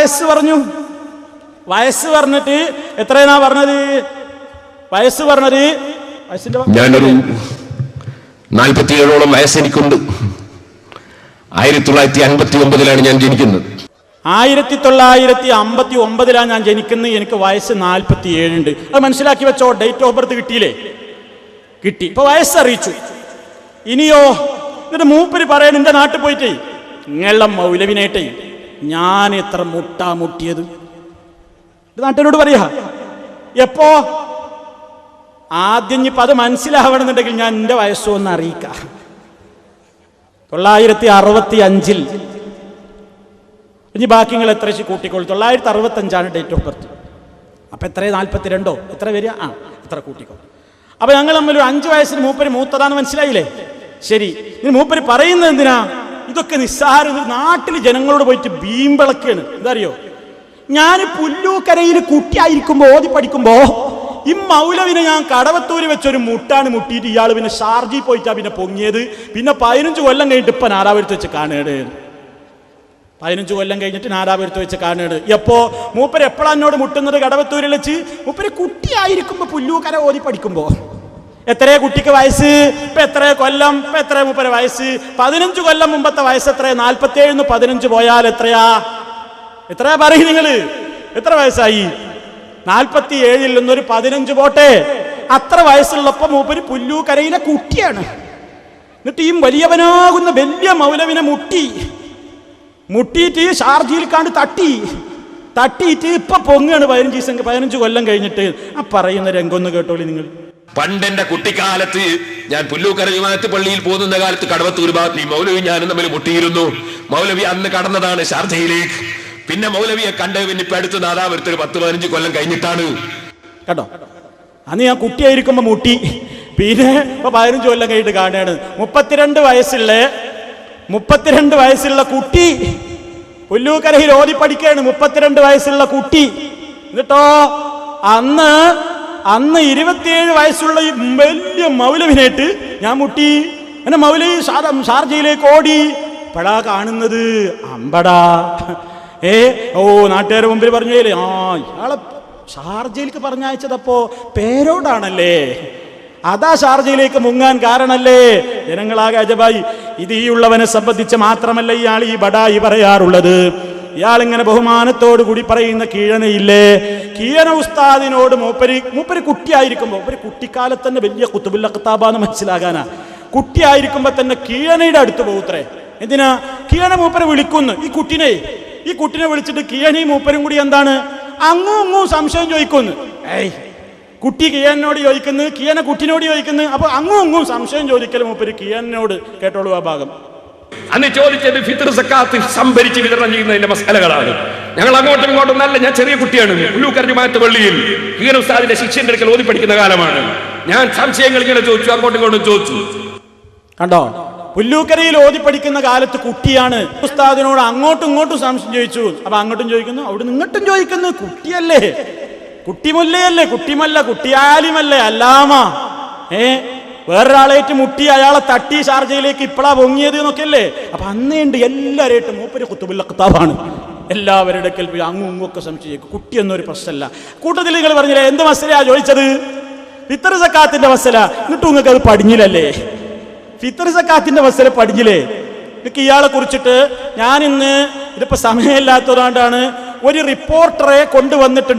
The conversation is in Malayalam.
വയസ്സ് പറഞ്ഞു. വയസ്സ് പറഞ്ഞിട്ട് എത്രയാ പറഞ്ഞത്? വയസ്സ് പറഞ്ഞത് ഞാനൊരു 47ഓളം വയസ്സ് എനിക്കുണ്ട്. 1959 ഞാൻ ജനിക്കുന്നത്. 1959 ഞാൻ ജനിക്കുന്നത്. എനിക്ക് വയസ്സ് 47 ഉണ്ട്. അത് മനസ്സിലാക്കി വെച്ചോ. ഡേറ്റ് ഓഫ് ബർത്ത് കിട്ടിയില്ലേ? കിട്ടി. ഇപ്പൊ വയസ്സറിയിച്ചു. ഇനിയോ എന്നിട്ട് മൂപ്പര് പറയണ എന്റെ നാട്ടിൽ പോയിട്ടേ ഇങ്ങള്ള മൗലവിനായിട്ടേ ഞാൻ എത്ര മുട്ടിയത് നാട്ടിനോട് പറയാ. എപ്പോ ആദ്യം ഇപ്പൊ അത് മനസ്സിലാവണമെന്നുണ്ടെങ്കിൽ ഞാൻ എന്റെ വയസ്സൊന്ന് അറിയിക്കാം. 965 ഇനി ബാക്കി നിങ്ങൾ എത്ര കൂട്ടിക്കോളൂ. 965 ഡേറ്റ് ഓഫ് ബർത്ത്. അപ്പൊ എത്ര 42 എത്ര വരിക? എത്ര കൂട്ടിക്കോ. അപ്പൊ ഞങ്ങൾ തമ്മിൽ 5 വയസ്സിന് മൂപ്പര് മൂത്തതാന്ന് മനസ്സിലായില്ലേ? ശരി. ഇനി മൂപ്പര് പറയുന്നത് എന്തിനാ? ഇതൊക്കെ നിസ്സാര നാട്ടിൽ ജനങ്ങളോട് പോയിട്ട് ബീംബിളക്കാണ്. എന്താ അറിയോ? ഞാൻ പുല്ലൂക്കരയിൽ കുട്ടിയായിരിക്കുമ്പോ ഓതി പഠിക്കുമ്പോ ഈ മൗലവിനെ ഞാൻ കടവത്തൂര് വെച്ചൊരു മുട്ടാണ് മുട്ടിയിട്ട് ഇയാൾ പിന്നെ ഷാർജി പോയിട്ടാ പിന്നെ പൊങ്ങിയത്. പിന്നെ 15 കൊല്ലം കഴിഞ്ഞിട്ട് ഇപ്പൊ നാരാപുരത്ത് വെച്ച് കാണേട്. 15 കൊല്ലം കഴിഞ്ഞിട്ട് നാരാപുരത്ത് വെച്ച് കാണേട്. എപ്പോ മൂപ്പര് എപ്പോഴാ എന്നോട് മുട്ടുന്നത്? കടവത്തൂരിൽ വെച്ച്. മൂപ്പര് കുട്ടിയായിരിക്കുമ്പോ പുല്ലൂക്കര ഓതി പഠിക്കുമ്പോ. എത്രയാ കുട്ടിക്ക് വയസ്സ്? ഇപ്പൊ എത്ര കൊല്ലം? ഇപ്പൊ എത്ര മൂപ്പര് വയസ്സ്? 15 കൊല്ലം മുമ്പത്തെ വയസ്സ് എത്ര? 47 15 പോയാൽ എത്രയാ? എത്രയാ പറയും നിങ്ങള്? എത്ര വയസ്സായി? 47 നിന്നൊരു 15 പോട്ടെ. അത്ര വയസ്സുള്ളപ്പോ മൂപ്പര് പുല്ലൂക്കരയിലെ കുട്ടിയാണ്. എന്നിട്ട് ഈ വലിയവനാകുന്ന വലിയ മൗലവിനെ മുട്ടിയിട്ട് ഷാർജയിൽ കാണ്ട് തട്ടിയിട്ട് ഇപ്പൊ പൊങ്ങാണ് 15 കൊല്ലം കഴിഞ്ഞിട്ട്. ആ പറയുന്ന രംഗൊന്ന് കേട്ടോളി നിങ്ങൾ. പണ്ടെന്റെ കുട്ടിക്കാലത്ത് ഞാൻ പുല്ലൂക്കര ജമാഅത്ത് പള്ളിയിൽ പോകുന്ന കാലത്ത് കടവത്തൂർ ഭാഗത്ത് മൗലവി ഞാനും തമ്മിൽ മുട്ടിയിരുന്നു. മൗലവി അന്ന് കടന്നതാണ് ഷാർജയിലേക്ക്. പിന്നെ മൗലവിയെ കണ്ടത് പിന്നെ ഇപ്പൊ അടുത്ത് നാദാപുരത്ത് 10-15 കൊല്ലം കഴിഞ്ഞിട്ടാണ് കേട്ടോ. അന്ന് ഞാൻ കുട്ടിയായിരിക്കുമ്പോ മുട്ടി. പിന്നെ ഇപ്പൊ 15 കൊല്ലം കഴിഞ്ഞിട്ട് കാണുകയാണ്. 32 വയസ്സുള്ള കുട്ടി പുല്ലൂക്കരയിൽ ഓതി പഠിക്കുകയാണ്. 32 വയസ്സുള്ള കുട്ടി. എന്നിട്ടോ അന്ന് 27 വയസ്സുള്ള ഈ വലിയ മൗലവിനായിട്ട് ഞാൻ മുട്ടി. എന്നെ മൗലവി ഷാർജയിലേക്ക് ഓടി. ഇപ്പഴാ കാണുന്നത് അമ്പടാ. നാട്ടുകാരുടെ മുമ്പിൽ പറഞ്ഞു ഇയാളെ ഷാർജയിലേക്ക് പറഞ്ഞയച്ചതപ്പോ പേരോടാണല്ലേ. അതാ ഷാർജയിലേക്ക് മുങ്ങാൻ കാരണല്ലേ. ജനങ്ങളാകെ അജബായി. ഇത് ഈ ഉള്ളവനെ സംബന്ധിച്ച് മാത്രമല്ല ഇയാൾ ഈ ബടായി പറയാറുള്ളത്. ഇയാളിങ്ങനെ ബഹുമാനത്തോടു കൂടി പറയുന്ന കീഴനയില്ലേ, കീഴന ഉസ്താദിനോട് മൂപ്പര് കുട്ടിയായിരിക്കുമ്പോ, മൂപ്പര് കുട്ടിക്കാലത്ത് തന്നെ വലിയ കുത്തുബുൽ അഖ്താബാന്ന് മനസ്സിലാകാനാ. കുട്ടിയായിരിക്കുമ്പോ തന്നെ കീഴനയുടെ അടുത്ത് പോകത്രേ. എന്തിനാ? കീഴന മൂപ്പരെ വിളിക്കുന്നു. ഈ കുട്ടിനെ വിളിച്ചിട്ട് കീഴനയും മൂപ്പരും കൂടി എന്താണ് അങ്ങും സംശയം ചോദിക്കുന്നു. കുട്ടി കീഴനോട് ചോദിക്കുന്നു, കീഴന കുട്ടിനോട് ചോദിക്കുന്നു. അപ്പൊ അങ്ങും സംശയം ചോദിക്കൽ മൂപ്പര് കീഴനോട്. കേട്ടോളൂ ആ ഭാഗം. അന്ന് ചോദിച്ചത് ഫിത്ർ സക്കാത്ത് സംഭരിച്ച് വിതരണം ചെയ്യുന്നതിന്റെ മസലകളാണ്. ഞങ്ങൾ അങ്ങോട്ടും ഇങ്ങോട്ടും നല്ല, ഞാൻ ചെറിയ കുട്ടിയാണ്. പുല്ലൂക്കര ജമാഅത്ത് പള്ളിയിൽ കീഴന ഉസ്താദിന്റെ ശിഷ്യന്റെ അടുക്കൽ ഓതി പഠിക്കുന്ന കാലമാണ്. ഞാൻ സംശയങ്ങൾ ഇങ്ങനെ ചോദിച്ചു, അങ്ങോട്ടും ഇങ്ങോട്ടും ചോദിച്ചു. കണ്ടോ? പുല്ലൂക്കരയിൽ ഓതി പഠിക്കുന്ന കാലത്ത് കുട്ടിയാണ്. ഉസ്താദിനോട് അങ്ങോട്ടും ഇങ്ങോട്ടും സംശയം ചോദിച്ചു. അപ്പൊ അങ്ങോട്ടും ചോദിക്കുന്നു, അവിടെ ഇങ്ങോട്ടും ചോദിക്കുന്നു. കുട്ടിയല്ലേ, കുട്ടിമുല്ലയല്ലേ, കുട്ടിയാലിമല്ലേ, അല്ലാമാ. വേറൊരാളായിട്ട് മുട്ടി അയാളെ തട്ടി ഷാർജയിലേക്ക് ഇപ്പളാ പൊങ്ങിയത് എന്നൊക്കെയല്ലേ. അപ്പൊ അന്നേണ്ട് എല്ലാവരായിട്ടും മൂപ്പര് കുത്തുബുൽ അഖ്താബാണ്. എല്ലാവരുടെ കേൾപ്പി അങ്ങും ഒക്കെ സംശയിക്കും. കുട്ടിയൊന്നും ഒരു പ്രശ്നമല്ല. കൂട്ടത്തിൽ നിങ്ങൾ പറഞ്ഞില്ലേ എന്ത് മസലയാ ചോദിച്ചത്? ഫിത്ർ സക്കാത്തിന്റെ മസല. എന്നിട്ടും നിങ്ങൾക്ക് അത് പഠിഞ്ഞില്ലല്ലേ? ഫിത്ർ സക്കാത്തിന്റെ മസല പഠിഞ്ഞില്ലേ? എനിക്ക് ഇയാളെ കുറിച്ചിട്ട് ഞാൻ ഇന്ന് ഇതിപ്പോ സമയമില്ലാത്തതുകൊണ്ടാണ് ഒരു റിപ്പോർട്ടറെ കൊണ്ടുവന്നിട്ടുണ്ട്.